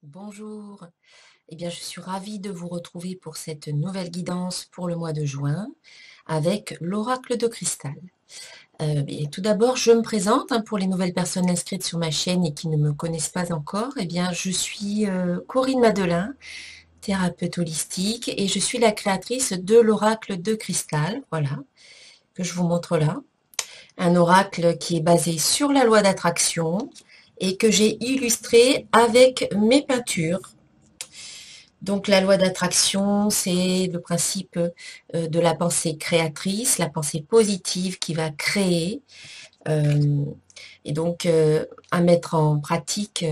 Bonjour, eh bien je suis ravie de vous retrouver pour cette nouvelle guidance pour le mois de juin avec l'oracle de cristal. Et tout d'abord, je me présente pour les nouvelles personnes inscrites sur ma chaîne et qui ne me connaissent pas encore. Eh bien, je suis Corinne Madelin, thérapeute holistique, et je suis la créatrice de l'oracle de cristal, voilà, que je vous montre là. Un oracle qui est basé sur la loi d'attraction et que j'ai illustré avec mes peintures. Donc la loi d'attraction, c'est le principe de la pensée créatrice, la pensée positive qui va créer, euh, et donc à mettre en pratique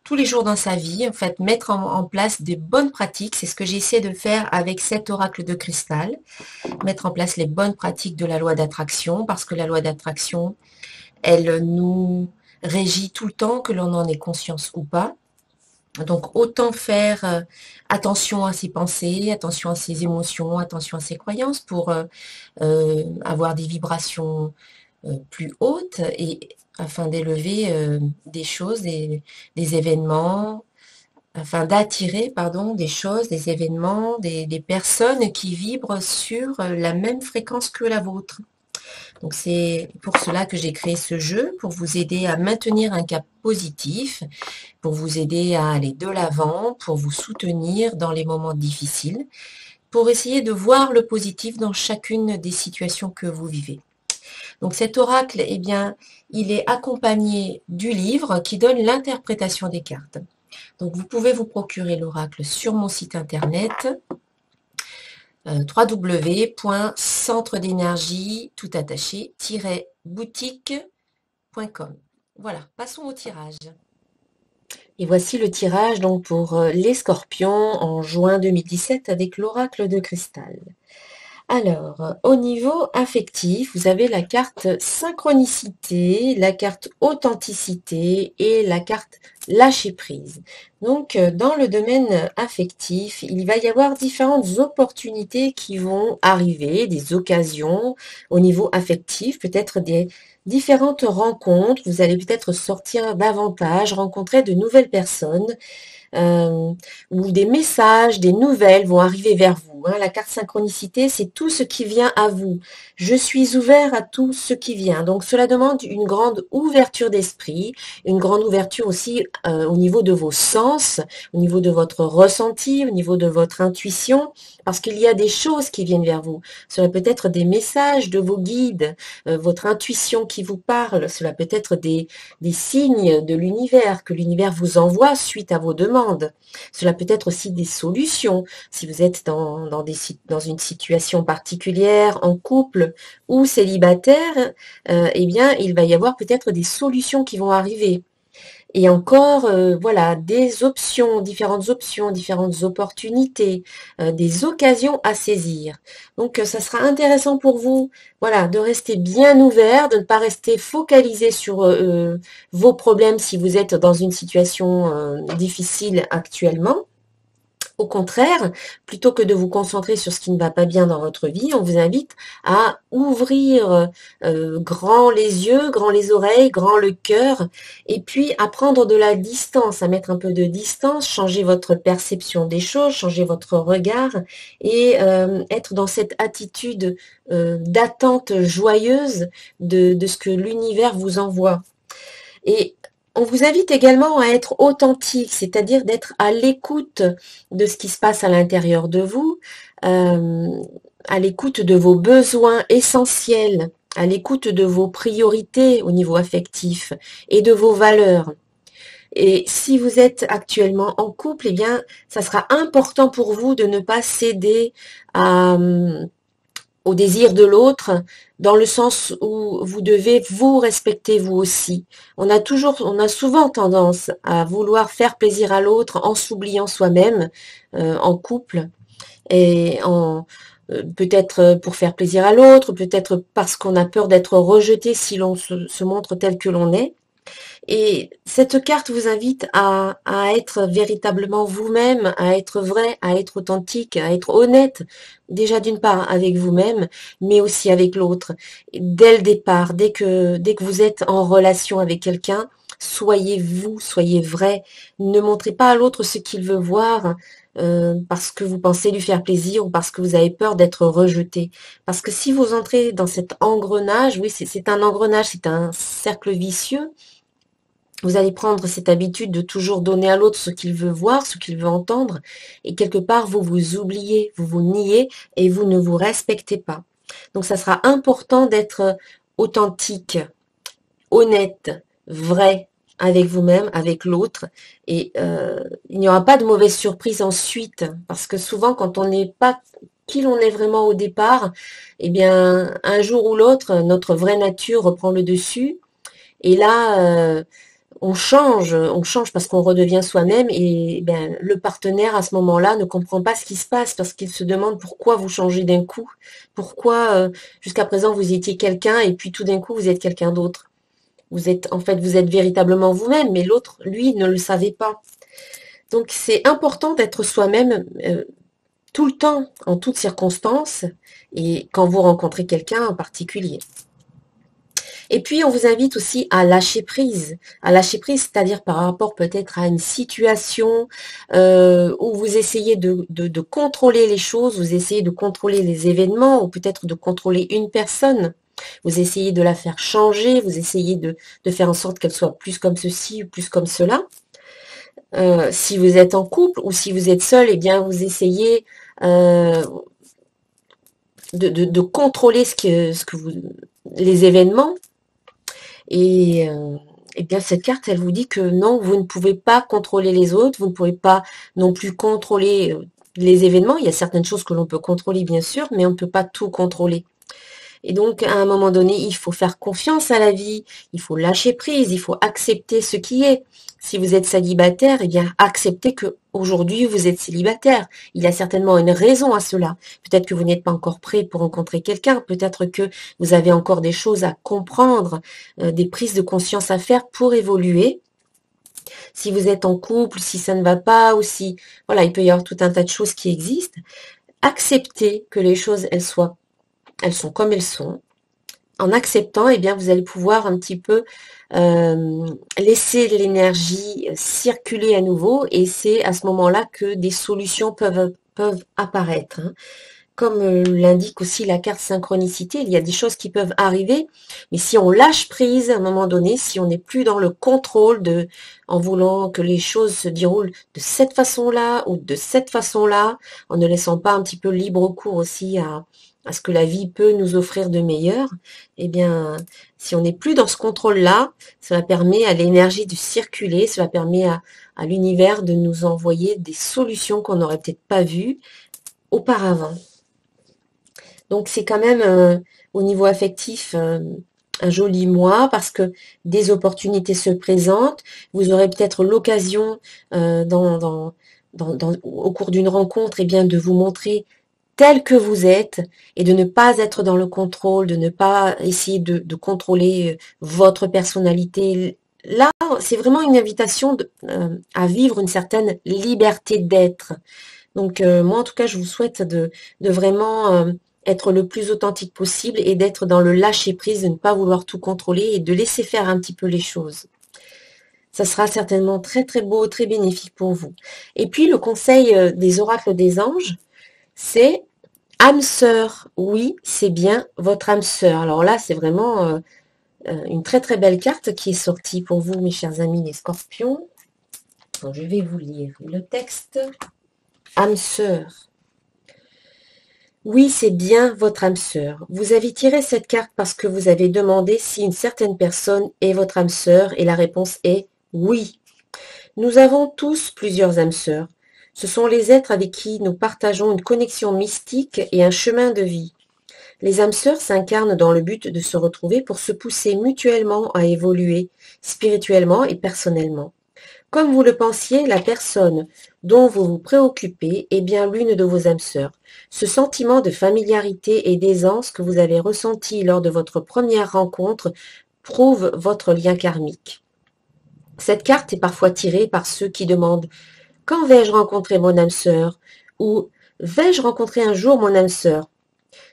tous les jours dans sa vie, en fait, mettre en place des bonnes pratiques. C'est ce que j'essaie de faire avec cet oracle de cristal, mettre en place les bonnes pratiques de la loi d'attraction, parce que la loi d'attraction, elle nous régit tout le temps, que l'on en ait conscience ou pas. Donc autant faire attention à ses pensées, attention à ses émotions, attention à ses croyances pour avoir des vibrations plus hautes et afin d'élever des choses, des événements, afin d'attirer, pardon, des choses, des événements, des personnes qui vibrent sur la même fréquence que la vôtre. Donc c'est pour cela que j'ai créé ce jeu, pour vous aider à maintenir un cap positif, pour vous aider à aller de l'avant, pour vous soutenir dans les moments difficiles, pour essayer de voir le positif dans chacune des situations que vous vivez. Donc cet oracle, eh bien, il est accompagné du livre qui donne l'interprétation des cartes. Donc vous pouvez vous procurer l'oracle sur mon site internet www.centredénergie tout attaché-boutique.com. Voilà, passons au tirage. Et voici le tirage donc pour les scorpions en juin 2017 avec l'oracle de cristal. Alors, au niveau affectif, vous avez la carte synchronicité, la carte authenticité et la carte lâcher prise. Donc, dans le domaine affectif, il va y avoir différentes opportunités qui vont arriver, des occasions au niveau affectif, peut-être des différentes rencontres. Vous allez peut-être sortir davantage, rencontrer de nouvelles personnes euh, où des messages, des nouvelles vont arriver vers vous. La carte synchronicité, c'est tout ce qui vient à vous. Je suis ouvert à tout ce qui vient. Donc cela demande une grande ouverture d'esprit, une grande ouverture aussi au niveau de vos sens, au niveau de votre ressenti, au niveau de votre intuition, parce qu'il y a des choses qui viennent vers vous. Cela peut être des messages de vos guides, votre intuition qui vous parle, cela peut être des signes de l'univers que l'univers vous envoie suite à vos demandes. Cela peut être aussi des solutions. Si vous êtes dans une situation particulière, en couple ou célibataire, eh bien, il va y avoir peut-être des solutions qui vont arriver. Et encore, voilà, des options, différentes opportunités, des occasions à saisir. Donc, ça sera intéressant pour vous, voilà, de rester bien ouvert, de ne pas rester focalisé sur vos problèmes si vous êtes dans une situation difficile actuellement. Au contraire, plutôt que de vous concentrer sur ce qui ne va pas bien dans votre vie, on vous invite à ouvrir grand les yeux, grand les oreilles, grand le cœur, et puis à prendre de la distance, à mettre un peu de distance, changer votre perception des choses, changer votre regard, et être dans cette attitude d'attente joyeuse de ce que l'univers vous envoie. Et on vous invite également à être authentique, c'est-à-dire d'être à l'écoute de ce qui se passe à l'intérieur de vous, euh, à l'écoute de vos besoins essentiels, à l'écoute de vos priorités au niveau affectif et de vos valeurs. Et si vous êtes actuellement en couple, eh bien, ça sera important pour vous de ne pas céder à, au désir de l'autre, dans le sens où vous devez vous respecter vous aussi. On a souvent tendance à vouloir faire plaisir à l'autre en s'oubliant soi-même, en couple, et en peut-être pour faire plaisir à l'autre, peut-être parce qu'on a peur d'être rejeté si l'on se montre tel que l'on est. Et cette carte vous invite à être véritablement vous-même, à être vrai, à être authentique, à être honnête déjà d'une part avec vous-même, mais aussi avec l'autre. Dès le départ, dès que vous êtes en relation avec quelqu'un, soyez vous, soyez vrai. Ne montrez pas à l'autre ce qu'il veut voir parce que vous pensez lui faire plaisir ou parce que vous avez peur d'être rejeté. Parce que si vous entrez dans cet engrenage, oui, c'est un engrenage, c'est un cercle vicieux. Vous allez prendre cette habitude de toujours donner à l'autre ce qu'il veut voir, ce qu'il veut entendre, et quelque part, vous vous oubliez, vous vous niez et vous ne vous respectez pas. Donc, ça sera important d'être authentique, honnête, vrai avec vous-même, avec l'autre, et il n'y aura pas de mauvaise surprise ensuite, parce que souvent, quand on n'est pas qui l'on est vraiment au départ, eh bien, un jour ou l'autre, notre vraie nature reprend le dessus, et là, on change parce qu'on redevient soi-même et ben, le partenaire à ce moment-là ne comprend pas ce qui se passe parce qu'il se demande pourquoi vous changez d'un coup, pourquoi jusqu'à présent vous étiez quelqu'un et puis tout d'un coup vous êtes quelqu'un d'autre. Vous êtes véritablement vous-même, mais l'autre, lui, ne le savait pas. Donc c'est important d'être soi-même tout le temps, en toutes circonstances, et quand vous rencontrez quelqu'un en particulier. Et puis, on vous invite aussi à lâcher prise. À lâcher prise, c'est-à-dire par rapport peut-être à une situation où vous essayez de contrôler les choses, vous essayez de contrôler les événements ou peut-être de contrôler une personne. Vous essayez de la faire changer, vous essayez de faire en sorte qu'elle soit plus comme ceci ou plus comme cela. Si vous êtes en couple ou si vous êtes seul, eh bien, vous essayez de contrôler les événements. Et bien cette carte, elle vous dit que non, vous ne pouvez pas contrôler les autres, vous ne pouvez pas non plus contrôler les événements. Il y a certaines choses que l'on peut contrôler, bien sûr, mais on ne peut pas tout contrôler. Et donc, à un moment donné, il faut faire confiance à la vie, il faut lâcher prise, il faut accepter ce qui est. Si vous êtes célibataire, eh bien, acceptez que aujourd'hui vous êtes célibataire. Il y a certainement une raison à cela. Peut-être que vous n'êtes pas encore prêt pour rencontrer quelqu'un. Peut-être que vous avez encore des choses à comprendre, des prises de conscience à faire pour évoluer. Si vous êtes en couple, si ça ne va pas, ou si, voilà, il peut y avoir tout un tas de choses qui existent. Acceptez que les choses, elles sont comme elles sont. En acceptant, eh bien, vous allez pouvoir un petit peu laisser l'énergie circuler à nouveau et c'est à ce moment-là que des solutions peuvent apparaître. Hein. Comme l'indique aussi la carte synchronicité, il y a des choses qui peuvent arriver, mais si on lâche prise à un moment donné, si on n'est plus dans le contrôle en voulant que les choses se déroulent de cette façon-là ou de cette façon-là, en ne laissant pas un petit peu libre cours aussi à ce que la vie peut nous offrir de meilleur, eh bien, si on n'est plus dans ce contrôle-là, cela permet à l'énergie de circuler, cela permet à l'univers de nous envoyer des solutions qu'on n'aurait peut-être pas vues auparavant. Donc c'est quand même au niveau affectif un joli mois parce que des opportunités se présentent. Vous aurez peut-être l'occasion au cours d'une rencontre de vous montrer tel que vous êtes et de ne pas être dans le contrôle, de ne pas essayer de contrôler votre personnalité. Là, c'est vraiment une invitation à vivre une certaine liberté d'être. Donc moi, en tout cas, je vous souhaite de vraiment être le plus authentique possible et d'être dans le lâcher-prise, de ne pas vouloir tout contrôler et de laisser faire un petit peu les choses. Ça sera certainement très très beau, très bénéfique pour vous. Et puis le conseil des oracles des anges, c'est âme sœur. Oui, c'est bien votre âme sœur. Alors là, c'est vraiment une très très belle carte qui est sortie pour vous, mes chers amis les scorpions. Donc, je vais vous lire le texte. Âme sœur. Oui, c'est bien votre âme sœur. Vous avez tiré cette carte parce que vous avez demandé si une certaine personne est votre âme sœur et la réponse est oui. Nous avons tous plusieurs âmes sœurs. Ce sont les êtres avec qui nous partageons une connexion mystique et un chemin de vie. Les âmes sœurs s'incarnent dans le but de se retrouver pour se pousser mutuellement à évoluer, spirituellement et personnellement. Comme vous le pensiez, la personne dont vous vous préoccupez est bien l'une de vos âmes sœurs. Ce sentiment de familiarité et d'aisance que vous avez ressenti lors de votre première rencontre prouve votre lien karmique. Cette carte est parfois tirée par ceux qui demandent « Quand vais-je rencontrer mon âme sœur ?» ou Vais-je rencontrer un jour mon âme sœur?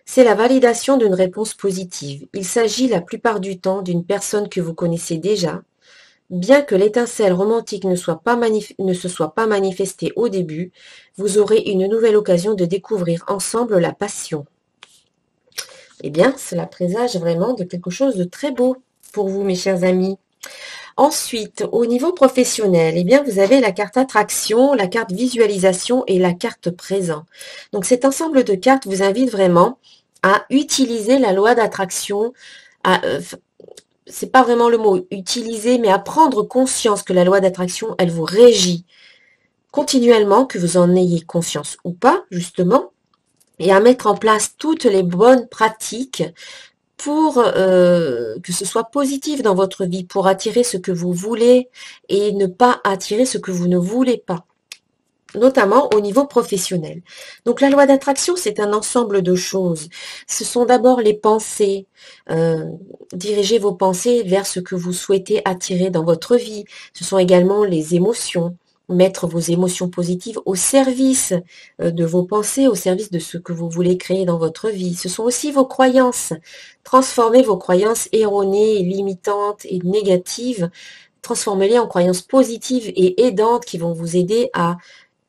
C'est la validation d'une réponse positive. Il s'agit la plupart du temps d'une personne que vous connaissez déjà. Bien que l'étincelle romantique ne se soit pas manifestée au début, vous aurez une nouvelle occasion de découvrir ensemble la passion. Eh bien, cela présage vraiment de quelque chose de très beau pour vous, mes chers amis. Ensuite, au niveau professionnel, eh bien, vous avez la carte attraction, la carte visualisation et la carte présent. Donc, cet ensemble de cartes vous invite vraiment à utiliser la loi d'attraction, c'est pas vraiment le mot utiliser, mais à prendre conscience que la loi d'attraction, elle vous régit continuellement, que vous en ayez conscience ou pas, justement, et à mettre en place toutes les bonnes pratiques pour que ce soit positif dans votre vie, pour attirer ce que vous voulez et ne pas attirer ce que vous ne voulez pas, notamment au niveau professionnel. Donc la loi d'attraction, c'est un ensemble de choses. Ce sont d'abord les pensées. Dirigez vos pensées vers ce que vous souhaitez attirer dans votre vie. Ce sont également les émotions. Mettre vos émotions positives au service de vos pensées, au service de ce que vous voulez créer dans votre vie. Ce sont aussi vos croyances. Transformez vos croyances erronées, limitantes et négatives. Transformez-les en croyances positives et aidantes qui vont vous aider à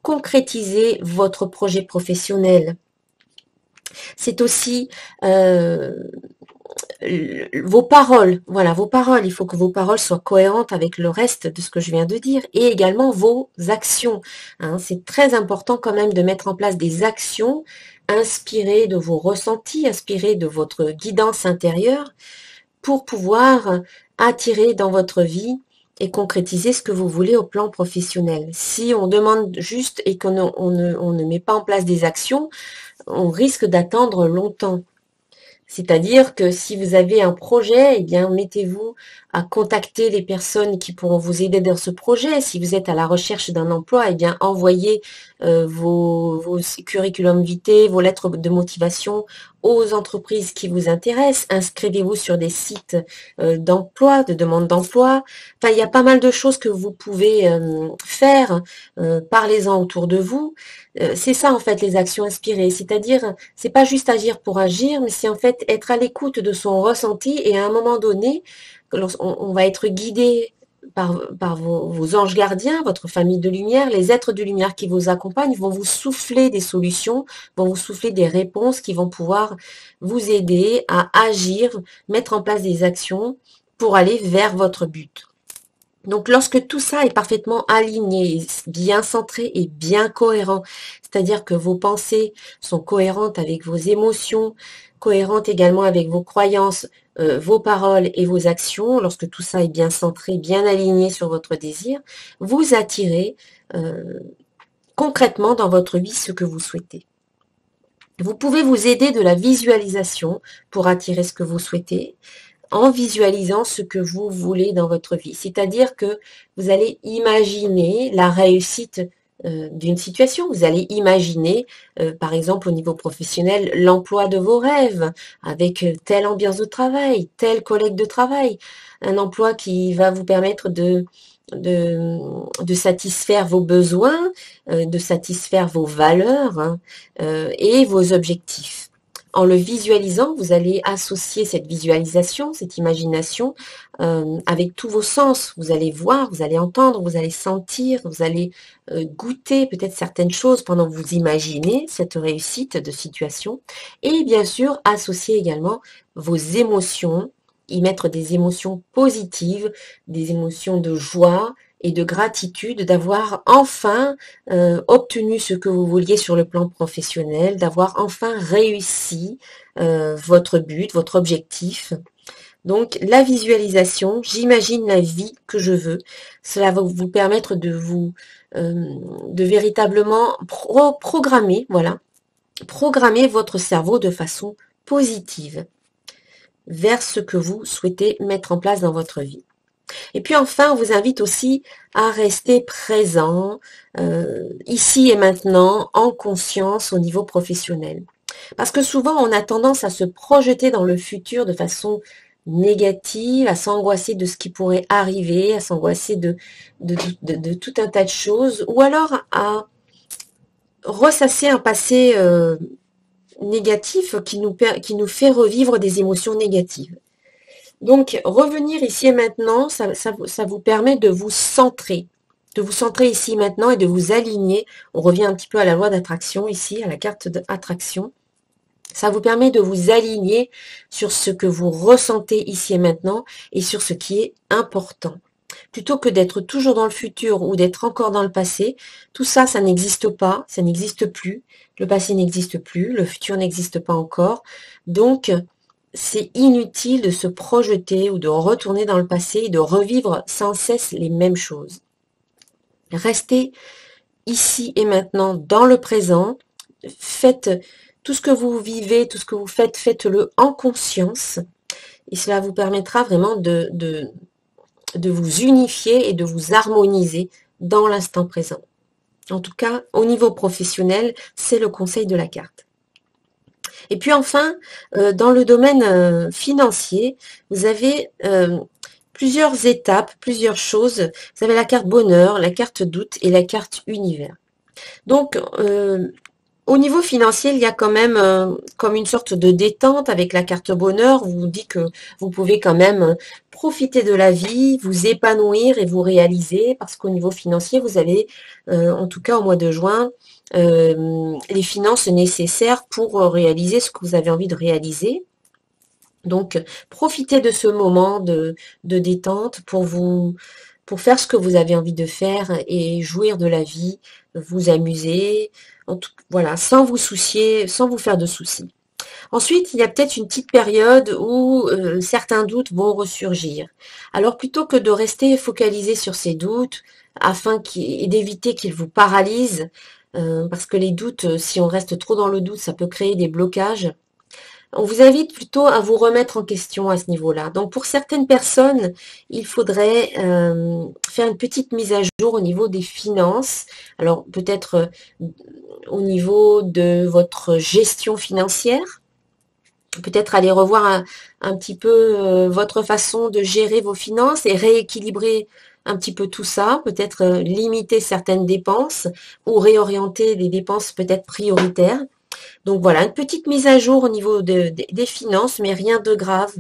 concrétiser votre projet professionnel. C'est aussi vos paroles. Voilà, vos paroles. Il faut que vos paroles soient cohérentes avec le reste de ce que je viens de dire et également vos actions. Hein, c'est très important quand même de mettre en place des actions inspirées de vos ressentis, inspirées de votre guidance intérieure pour pouvoir attirer dans votre vie et concrétiser ce que vous voulez au plan professionnel. Si on demande juste et qu'on ne met pas en place des actions, on risque d'attendre longtemps. C'est-à-dire que si vous avez un projet, eh bien, mettez-vous à contacter les personnes qui pourront vous aider dans ce projet. Si vous êtes à la recherche d'un emploi, eh bien, envoyez vos curriculum vitae, vos lettres de motivation aux entreprises qui vous intéressent. Inscrivez-vous sur des sites d'emploi, de demande d'emploi. Enfin, il y a pas mal de choses que vous pouvez faire. Parlez-en autour de vous. C'est ça en fait les actions inspirées, c'est-à-dire c'est pas juste agir pour agir, mais c'est en fait être à l'écoute de son ressenti et à un moment donné, on va être guidé par vos anges gardiens, votre famille de lumière, les êtres de lumière qui vous accompagnent vont vous souffler des solutions, vont vous souffler des réponses qui vont pouvoir vous aider à agir, mettre en place des actions pour aller vers votre but. Donc, lorsque tout ça est parfaitement aligné, bien centré et bien cohérent, c'est-à-dire que vos pensées sont cohérentes avec vos émotions, cohérentes également avec vos croyances, vos paroles et vos actions, lorsque tout ça est bien centré, bien aligné sur votre désir, vous attirez concrètement dans votre vie ce que vous souhaitez. Vous pouvez vous aider de la visualisation pour attirer ce que vous souhaitez, en visualisant ce que vous voulez dans votre vie. C'est-à-dire que vous allez imaginer la réussite d'une situation. Vous allez imaginer, par exemple, au niveau professionnel, l'emploi de vos rêves, avec telle ambiance de travail, tel collègue de travail, un emploi qui va vous permettre de satisfaire vos besoins, de satisfaire vos valeurs hein, et vos objectifs. En le visualisant, vous allez associer cette visualisation, cette imagination avec tous vos sens. Vous allez voir, vous allez entendre, vous allez sentir, vous allez goûter peut-être certaines choses pendant que vous imaginez cette réussite de situation. Et bien sûr, associer également vos émotions, y mettre des émotions positives, des émotions de joie, et de gratitude d'avoir enfin obtenu ce que vous vouliez sur le plan professionnel, d'avoir enfin réussi votre but, votre objectif. Donc la visualisation, j'imagine la vie que je veux. Cela va vous permettre de véritablement programmer, voilà, programmer votre cerveau de façon positive vers ce que vous souhaitez mettre en place dans votre vie. Et puis enfin, on vous invite aussi à rester présent, ici et maintenant, en conscience au niveau professionnel. Parce que souvent, on a tendance à se projeter dans le futur de façon négative, à s'angoisser de ce qui pourrait arriver, à s'angoisser de tout un tas de choses, ou alors à ressasser un passé négatif qui nous fait revivre des émotions négatives. Donc, revenir ici et maintenant, ça vous permet de vous centrer ici et maintenant et de vous aligner. On revient un petit peu à la loi d'attraction ici, à la carte d'attraction. Ça vous permet de vous aligner sur ce que vous ressentez ici et maintenant et sur ce qui est important. Plutôt que d'être toujours dans le futur ou d'être encore dans le passé, tout ça, ça n'existe pas, ça n'existe plus. Le passé n'existe plus, le futur n'existe pas encore. Donc, c'est inutile de se projeter ou de retourner dans le passé et de revivre sans cesse les mêmes choses. Restez ici et maintenant dans le présent. Faites tout ce que vous vivez, tout ce que vous faites, faites-le en conscience. Et cela vous permettra vraiment de vous unifier et de vous harmoniser dans l'instant présent. En tout cas, au niveau professionnel, c'est le conseil de la carte. Et puis enfin, dans le domaine financier, vous avez plusieurs étapes, plusieurs choses. Vous avez la carte bonheur, la carte doute et la carte univers. Donc, au niveau financier, il y a quand même comme une sorte de détente avec la carte bonheur. On vous dit que vous pouvez quand même profiter de la vie, vous épanouir et vous réaliser parce qu'au niveau financier, vous avez, en tout cas au mois de juin, les finances nécessaires pour réaliser ce que vous avez envie de réaliser. Donc, profitez de ce moment de détente pour faire ce que vous avez envie de faire et jouir de la vie, vous amuser, voilà, sans vous soucier, sans vous faire de soucis. Ensuite, il y a peut-être une petite période où certains doutes vont ressurgir. Alors, plutôt que de rester focalisé sur ces doutes, et d'éviter qu'ils vous paralysent, parce que les doutes, si on reste trop dans le doute, ça peut créer des blocages. On vous invite plutôt à vous remettre en question à ce niveau-là. Donc pour certaines personnes, il faudrait faire une petite mise à jour au niveau des finances. Alors peut-être au niveau de votre gestion financière. Peut-être aller revoir un petit peu votre façon de gérer vos finances et rééquilibrer un petit peu tout ça. Peut-être limiter certaines dépenses ou réorienter les dépenses peut-être prioritaires. Donc voilà, une petite mise à jour au niveau des finances, mais rien de grave,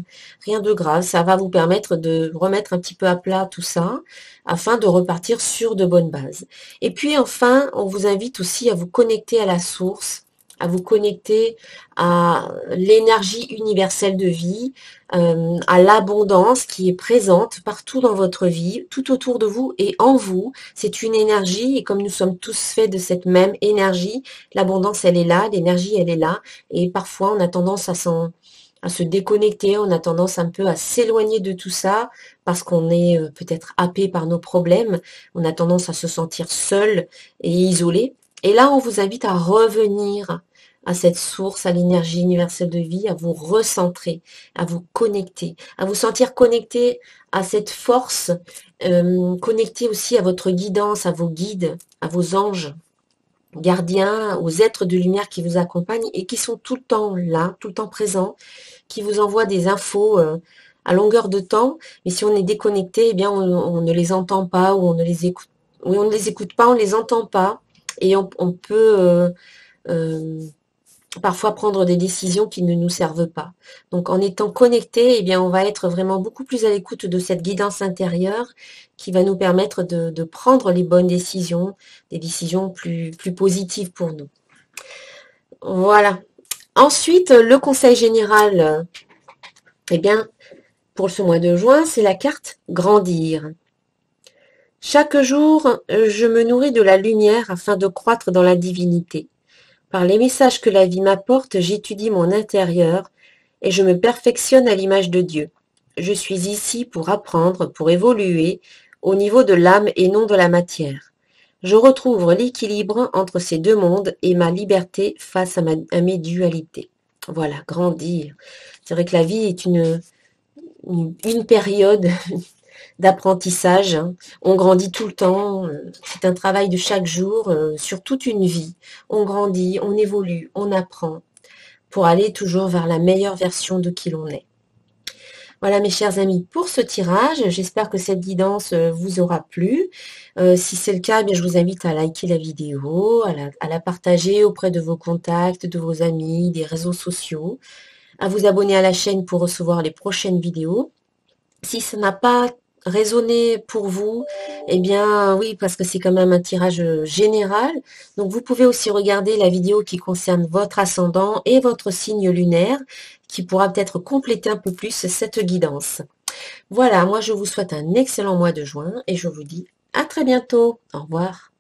rien de grave. Ça va vous permettre de remettre un petit peu à plat tout ça, afin de repartir sur de bonnes bases. Et puis enfin, on vous invite aussi à vous connecter à la source, à vous connecter à l'énergie universelle de vie, à l'abondance qui est présente partout dans votre vie, tout autour de vous et en vous. C'est une énergie et comme nous sommes tous faits de cette même énergie, l'abondance elle est là, l'énergie elle est là et parfois on a tendance à se déconnecter, on a tendance un peu à s'éloigner de tout ça parce qu'on est peut-être happé par nos problèmes, on a tendance à se sentir seul et isolé. Et là, on vous invite à revenir à cette source, à l'énergie universelle de vie, à vous recentrer, à vous connecter, à vous sentir connecté à cette force, connecté aussi à votre guidance, à vos guides, à vos anges, gardiens, aux êtres de lumière qui vous accompagnent et qui sont tout le temps là, tout le temps présents, qui vous envoient des infos à longueur de temps. Mais si on est déconnecté, eh bien on ne les entend pas ou on ne les écoute, ou on ne les écoute pas, on ne les entend pas et on peut parfois prendre des décisions qui ne nous servent pas. Donc en étant connecté, eh bien on va être vraiment beaucoup plus à l'écoute de cette guidance intérieure qui va nous permettre de prendre les bonnes décisions, des décisions plus positives pour nous. Voilà. Ensuite, le conseil général, eh bien, pour ce mois de juin, c'est la carte grandir. Chaque jour, je me nourris de la lumière afin de croître dans la divinité. Par les messages que la vie m'apporte, j'étudie mon intérieur et je me perfectionne à l'image de Dieu. Je suis ici pour apprendre, pour évoluer au niveau de l'âme et non de la matière. Je retrouve l'équilibre entre ces deux mondes et ma liberté face à mes dualités. Voilà, grandir. C'est vrai que la vie est une période d'apprentissage. Hein. On grandit tout le temps. C'est un travail de chaque jour, sur toute une vie. On grandit, on évolue, on apprend pour aller toujours vers la meilleure version de qui l'on est. Voilà mes chers amis pour ce tirage. J'espère que cette guidance vous aura plu. Si c'est le cas, eh bien, je vous invite à liker la vidéo, à la partager auprès de vos contacts, de vos amis, des réseaux sociaux, à vous abonner à la chaîne pour recevoir les prochaines vidéos. Si ça n'a pas résonné pour vous, eh bien oui, parce que c'est quand même un tirage général. Donc vous pouvez aussi regarder la vidéo qui concerne votre ascendant et votre signe lunaire, qui pourra peut-être compléter un peu plus cette guidance. Voilà, moi je vous souhaite un excellent mois de juin et je vous dis à très bientôt. Au revoir.